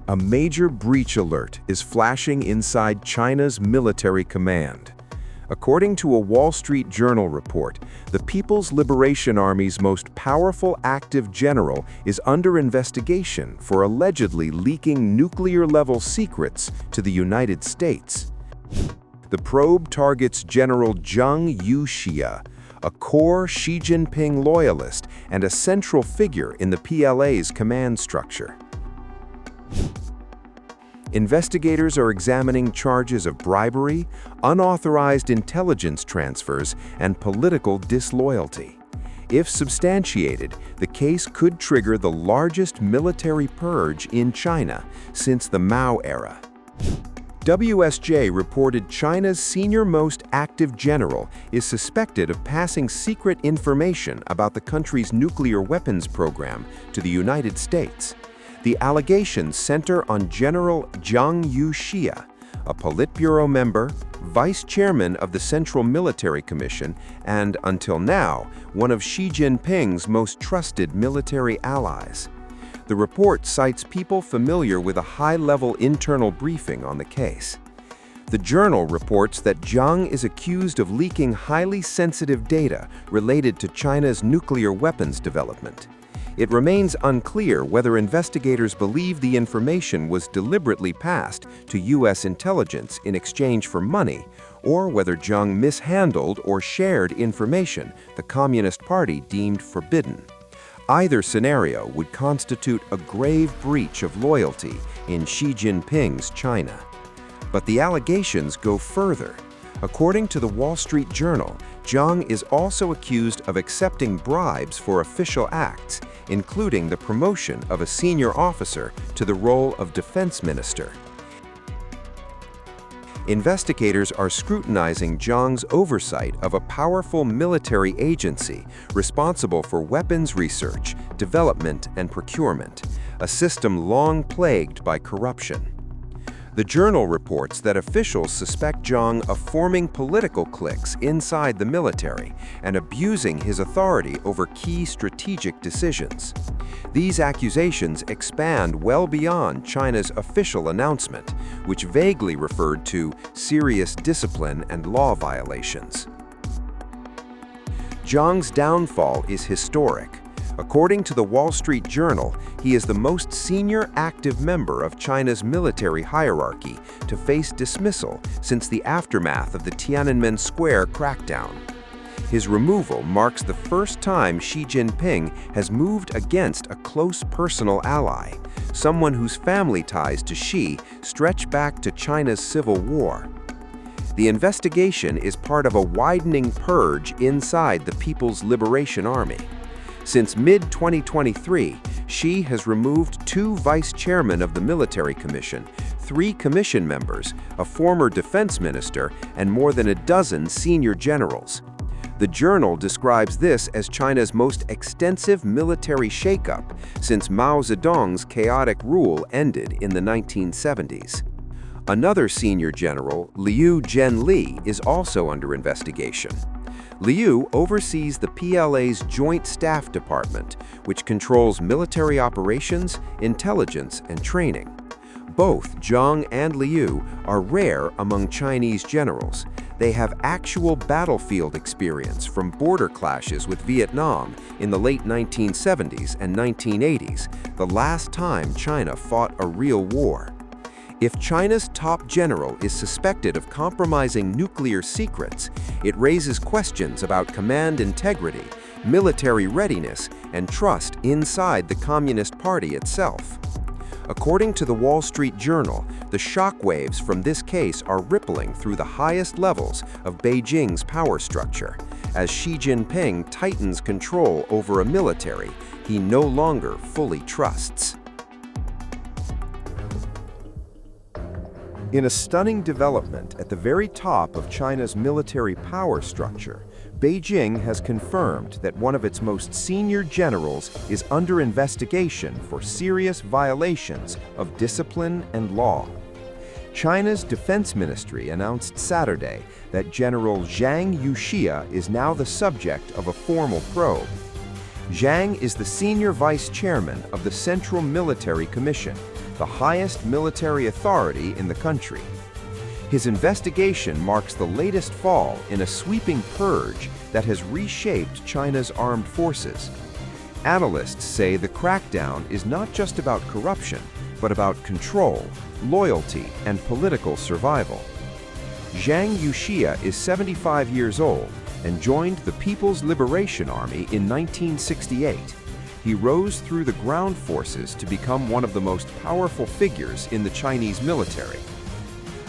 A major breach alert is flashing inside China's military command. According to a Wall Street Journal report, the People's Liberation Army's most powerful active general is under investigation for allegedly leaking nuclear-level secrets to the United States. The probe targets General Zhang Youxia, a core Xi Jinping loyalist and a central figure in the PLA's command structure. Investigators are examining charges of bribery, unauthorized intelligence transfers, and political disloyalty. If substantiated, the case could trigger the largest military purge in China since the Mao era. WSJ reported China's senior-most active general is suspected of passing secret information about the country's nuclear weapons program to the United States. The allegations center on General Zhang Youxia, a Politburo member, vice chairman of the Central Military Commission, and, until now, one of Xi Jinping's most trusted military allies. The report cites people familiar with a high-level internal briefing on the case. The journal reports that Zhang is accused of leaking highly sensitive data related to China's nuclear weapons development. It remains unclear whether investigators believe the information was deliberately passed to U.S. intelligence in exchange for money, or whether Zhang mishandled or shared information the Communist Party deemed forbidden. Either scenario would constitute a grave breach of loyalty in Xi Jinping's China. But the allegations go further. According to the Wall Street Journal, Zhang is also accused of accepting bribes for official acts, including the promotion of a senior officer to the role of defense minister. Investigators are scrutinizing Zhang's oversight of a powerful military agency responsible for weapons research, development, and procurement, a system long plagued by corruption. The journal reports that officials suspect Zhang of forming political cliques inside the military and abusing his authority over key strategic decisions. These accusations expand well beyond China's official announcement, which vaguely referred to serious discipline and law violations. Zhang's downfall is historic. According to the Wall Street Journal, he is the most senior active member of China's military hierarchy to face dismissal since the aftermath of the Tiananmen Square crackdown. His removal marks the first time Xi Jinping has moved against a close personal ally, someone whose family ties to Xi stretch back to China's Civil War. The investigation is part of a widening purge inside the People's Liberation Army. Since mid-2023, Xi has removed 2 vice chairmen of the Military Commission, 3 commission members, a former defense minister, and more than a dozen senior generals. The journal describes this as China's most extensive military shakeup since Mao Zedong's chaotic rule ended in the 1970s. Another senior general, Liu Zhenli, is also under investigation. Liu oversees the PLA's Joint Staff Department, which controls military operations, intelligence, and training. Both Zhang and Liu are rare among Chinese generals. They have actual battlefield experience from border clashes with Vietnam in the late 1970s and 1980s, the last time China fought a real war. If China's top general is suspected of compromising nuclear secrets, it raises questions about command integrity, military readiness, and trust inside the Communist Party itself. According to the Wall Street Journal, the shockwaves from this case are rippling through the highest levels of Beijing's power structure, as Xi Jinping tightens control over a military he no longer fully trusts. In a stunning development at the very top of China's military power structure, Beijing has confirmed that one of its most senior generals is under investigation for serious violations of discipline and law. China's Defense Ministry announced Saturday that General Zhang Youxia is now the subject of a formal probe. Zhang is the senior vice chairman of the Central Military Commission, the highest military authority in the country. His investigation marks the latest fall in a sweeping purge that has reshaped China's armed forces. Analysts say the crackdown is not just about corruption, but about control, loyalty, and political survival. Zhang Youxia is 75 years old and joined the People's Liberation Army in 1968. He rose through the ground forces to become one of the most powerful figures in the Chinese military.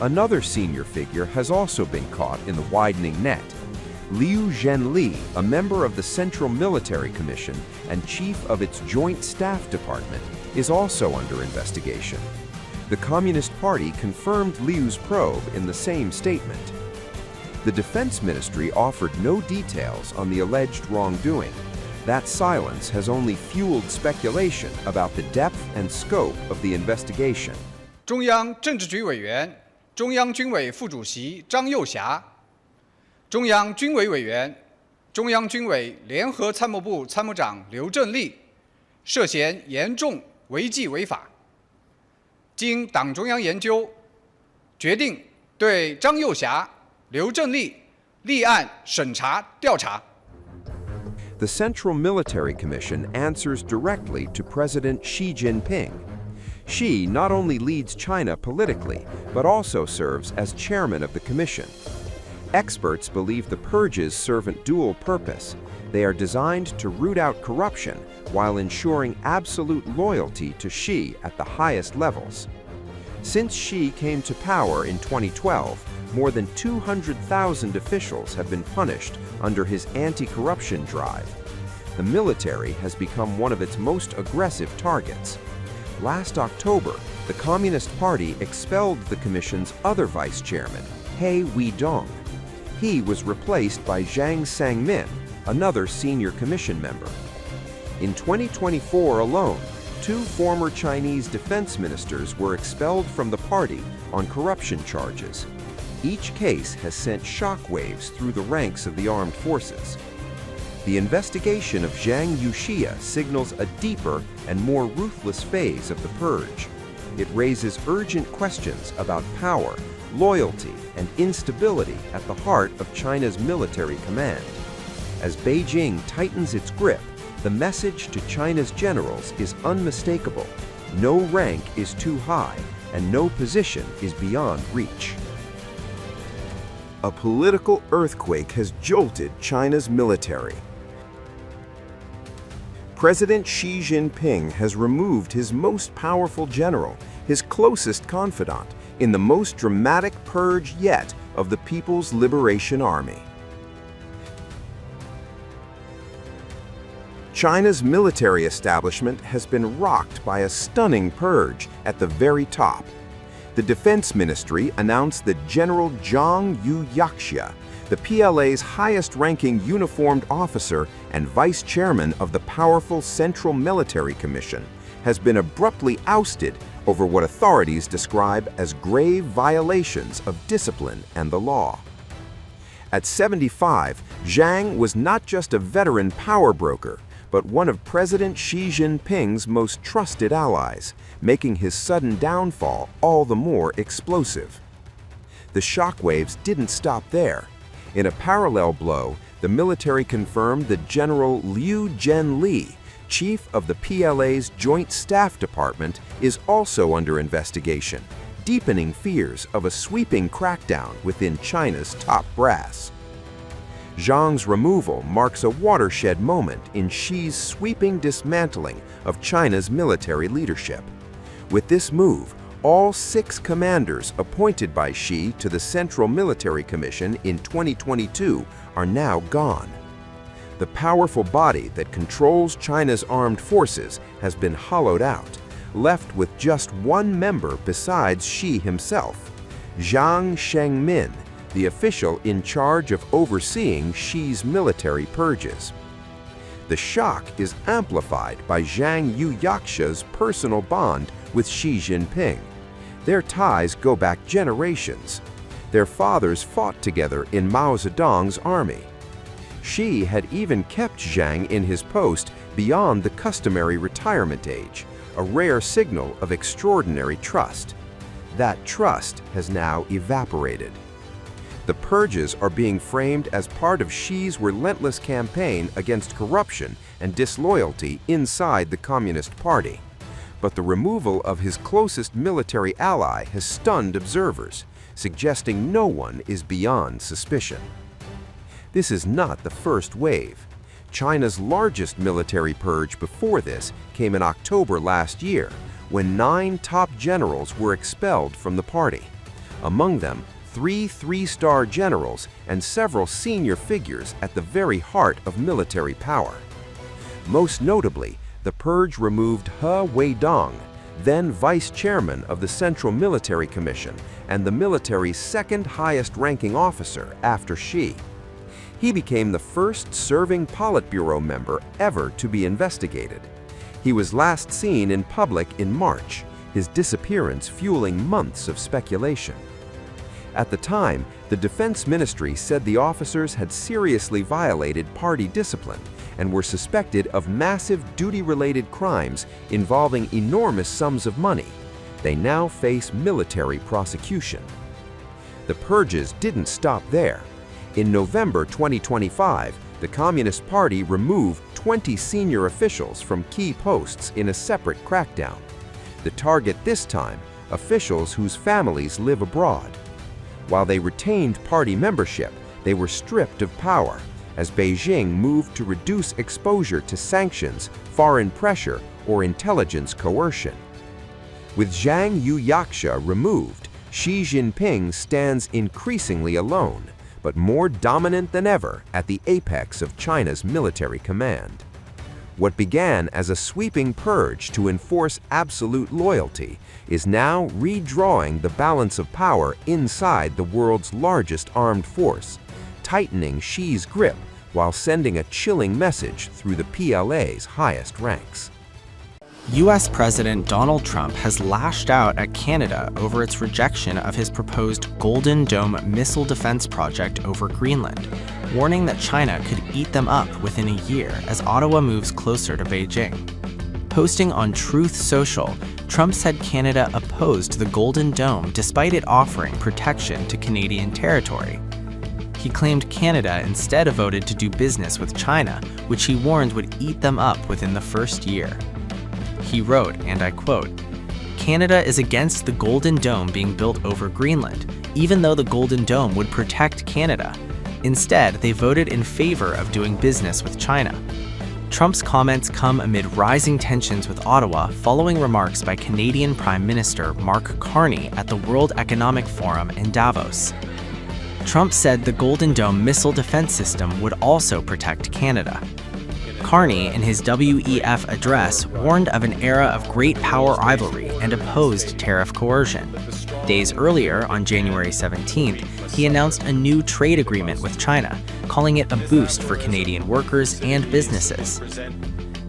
Another senior figure has also been caught in the widening net. Liu Zhenli, a member of the Central Military Commission and chief of its Joint Staff Department, is also under investigation. The Communist Party confirmed Liu's probe in the same statement. The Defense Ministry offered no details on the alleged wrongdoing. That silence has only fueled speculation about the depth and scope of the investigation. 中央政治局委员、中央军委副主席张又侠、中央军委委员、中央军委联合参谋部参谋长刘振立涉嫌严重违纪违法。经党中央研究，决定对张又侠、刘振立立案审查调查。 The Central Military Commission answers directly to President Xi Jinping. Xi not only leads China politically, but also serves as chairman of the commission. Experts believe the purges serve a dual purpose. They are designed to root out corruption while ensuring absolute loyalty to Xi at the highest levels. Since Xi came to power in 2012, more than 200,000 officials have been punished under his anti-corruption drive. The military has become one of its most aggressive targets. Last October, the Communist Party expelled the commission's other vice chairman, He Weidong. He was replaced by Zhang Sangmin, another senior commission member. In 2024 alone, 2 former Chinese defense ministers were expelled from the party on corruption charges. Each case has sent shockwaves through the ranks of the armed forces. The investigation of Zhang Youxia signals a deeper and more ruthless phase of the purge. It raises urgent questions about power, loyalty, and instability at the heart of China's military command. As Beijing tightens its grip, the message to China's generals is unmistakable. No rank is too high, and no position is beyond reach. A political earthquake has jolted China's military. President Xi Jinping has removed his most powerful general, his closest confidant, in the most dramatic purge yet of the People's Liberation Army. China's military establishment has been rocked by a stunning purge at the very top. The Defense Ministry announced that General Zhang Youxia, the PLA's highest-ranking uniformed officer and vice chairman of the powerful Central Military Commission, has been abruptly ousted over what authorities describe as grave violations of discipline and the law. At 75, Zhang was not just a veteran power broker, but one of President Xi Jinping's most trusted allies, making his sudden downfall all the more explosive. The shockwaves didn't stop there. In a parallel blow, the military confirmed that General Liu Zhenli, chief of the PLA's Joint Staff Department, is also under investigation, deepening fears of a sweeping crackdown within China's top brass. Zhang's removal marks a watershed moment in Xi's sweeping dismantling of China's military leadership. With this move, all 6 commanders appointed by Xi to the Central Military Commission in 2022 are now gone. The powerful body that controls China's armed forces has been hollowed out, left with just one member besides Xi himself, Zhang Sangmin, the official in charge of overseeing Xi's military purges. The shock is amplified by Zhang Youxia's personal bond with Xi Jinping. Their ties go back generations. Their fathers fought together in Mao Zedong's army. Xi had even kept Zhang in his post beyond the customary retirement age, a rare signal of extraordinary trust. That trust has now evaporated. The purges are being framed as part of Xi's relentless campaign against corruption and disloyalty inside the Communist Party. But the removal of his closest military ally has stunned observers, suggesting no one is beyond suspicion. This is not the first wave. China's largest military purge before this came in October last year, when 9 top generals were expelled from the party. Among them, 3 three-star generals and several senior figures at the very heart of military power. Most notably, the purge removed He Weidong, then vice chairman of the Central Military Commission and the military's second highest-ranking officer after Xi. He became the first serving Politburo member ever to be investigated. He was last seen in public in March, his disappearance fueling months of speculation. At the time, the Defense Ministry said the officers had seriously violated party discipline and were suspected of massive duty-related crimes involving enormous sums of money. They now face military prosecution. The purges didn't stop there. In November 2025, the Communist Party removed 20 senior officials from key posts in a separate crackdown. The target this time, officials whose families live abroad. While they retained party membership, they were stripped of power as Beijing moved to reduce exposure to sanctions, foreign pressure, or intelligence coercion. With Zhang Youxia removed, Xi Jinping stands increasingly alone, but more dominant than ever at the apex of China's military command. What began as a sweeping purge to enforce absolute loyalty is now redrawing the balance of power inside the world's largest armed force, tightening Xi's grip while sending a chilling message through the PLA's highest ranks. U.S. President Donald Trump has lashed out at Canada over its rejection of his proposed Golden Dome missile defense project over Greenland, warning that China could eat them up within a year as Ottawa moves closer to Beijing. Posting on Truth Social, Trump said Canada opposed the Golden Dome despite it offering protection to Canadian territory. He claimed Canada instead voted to do business with China, which he warned would eat them up within the first year. He wrote, and I quote, "Canada is against the Golden Dome being built over Greenland, even though the Golden Dome would protect Canada. Instead, they voted in favor of doing business with China." Trump's comments come amid rising tensions with Ottawa following remarks by Canadian Prime Minister Mark Carney at the World Economic Forum in Davos. Trump said the Golden Dome missile defense system would also protect Canada. Carney, in his WEF address, warned of an era of great power rivalry and opposed tariff coercion. Days earlier, on January 17th, he announced a new trade agreement with China, calling it a boost for Canadian workers and businesses.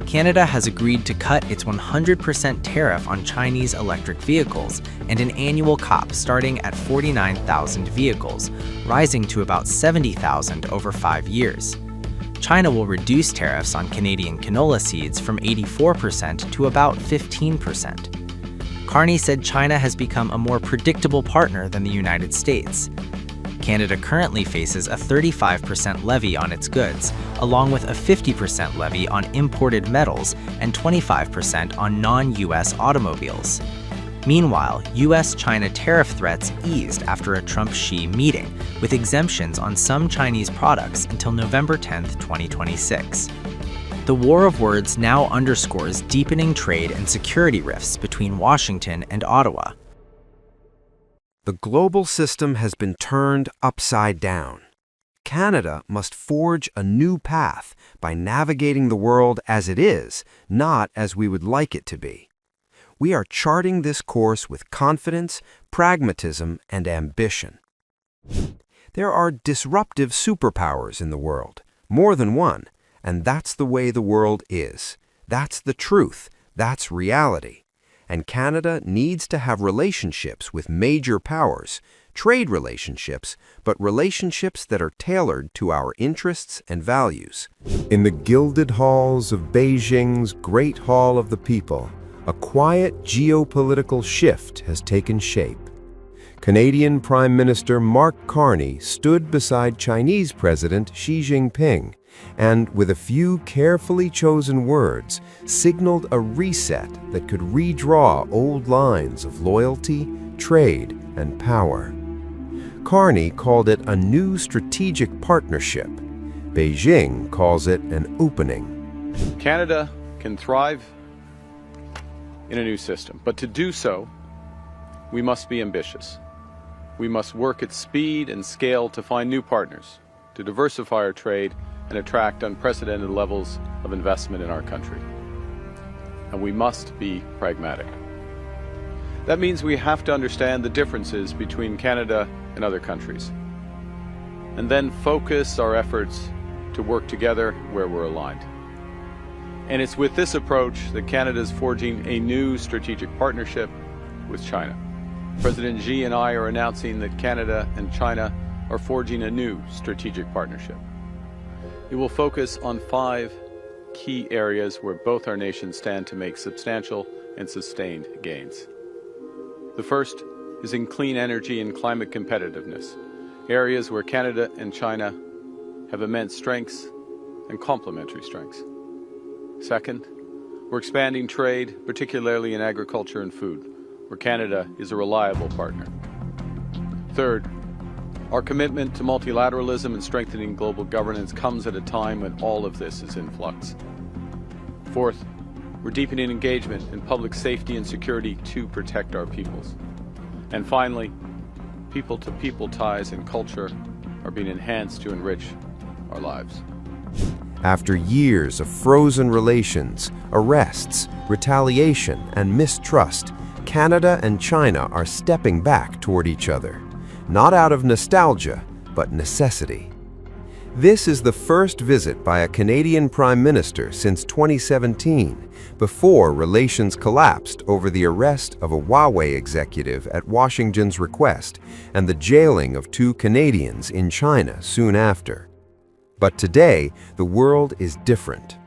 Canada has agreed to cut its 100% tariff on Chinese electric vehicles and an annual COP starting at 49,000 vehicles, rising to about 70,000 over 5 years. China will reduce tariffs on Canadian canola seeds from 84% to about 15%. Carney said China has become a more predictable partner than the United States. Canada currently faces a 35% levy on its goods, along with a 50% levy on imported metals and 25% on non-US automobiles. Meanwhile, US-China tariff threats eased after a Trump-Xi meeting, with exemptions on some Chinese products until November 10, 2026. The war of words now underscores deepening trade and security rifts between Washington and Ottawa. The global system has been turned upside down. Canada must forge a new path by navigating the world as it is, not as we would like it to be. We are charting this course with confidence, pragmatism, and ambition. There are disruptive superpowers in the world, more than one, and that's the way the world is. That's the truth. That's reality. And Canada needs to have relationships with major powers, trade relationships, but relationships that are tailored to our interests and values. In the gilded halls of Beijing's Great Hall of the People, a quiet geopolitical shift has taken shape. Canadian Prime Minister Mark Carney stood beside Chinese President Xi Jinping and, with a few carefully chosen words, signaled a reset that could redraw old lines of loyalty, trade, and power. Carney called it a new strategic partnership. Beijing calls it an opening. Canada can thrive in a new system, but to do so, we must be ambitious. We must work at speed and scale to find new partners, to diversify our trade and attract unprecedented levels of investment in our country. And we must be pragmatic. That means we have to understand the differences between Canada and other countries, and then focus our efforts to work together where we're aligned. And it's with this approach that Canada is forging a new strategic partnership with China. President Xi and I are announcing that Canada and China are forging a new strategic partnership. It will focus on 5 key areas where both our nations stand to make substantial and sustained gains. The first is in clean energy and climate competitiveness, areas where Canada and China have immense strengths and complementary strengths. Second, we're expanding trade, particularly in agriculture and food, where Canada is a reliable partner. Third, our commitment to multilateralism and strengthening global governance comes at a time when all of this is in flux. Fourth, we're deepening engagement in public safety and security to protect our peoples. And finally, people-to-people ties and culture are being enhanced to enrich our lives. After years of frozen relations, arrests, retaliation, and mistrust, Canada and China are stepping back toward each other, not out of nostalgia, but necessity. This is the first visit by a Canadian Prime Minister since 2017, before relations collapsed over the arrest of a Huawei executive at Washington's request and the jailing of 2 Canadians in China soon after. But today, the world is different.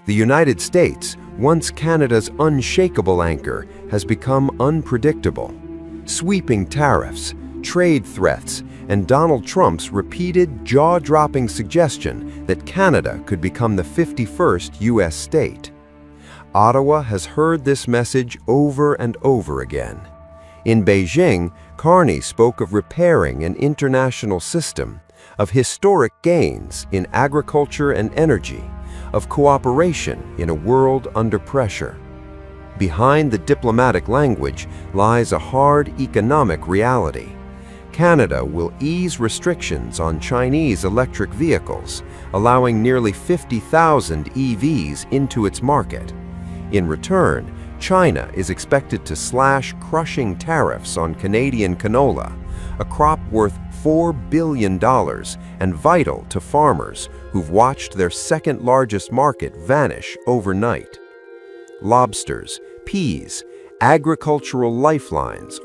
The United States, once Canada's unshakable anchor, has become unpredictable. Sweeping tariffs, trade threats, and Donald Trump's repeated jaw-dropping suggestion that Canada could become the 51st U.S. state. Ottawa has heard this message over and over again. In Beijing, Carney spoke of repairing an international system, of historic gains in agriculture and energy, of cooperation in a world under pressure. Behind the diplomatic language lies a hard economic reality. Canada will ease restrictions on Chinese electric vehicles, allowing nearly 50,000 EVs into its market. In return, China is expected to slash crushing tariffs on Canadian canola, a crop worth $4 billion and vital to farmers who've watched their second-largest market vanish overnight. Lobsters, peas, agricultural lifelines,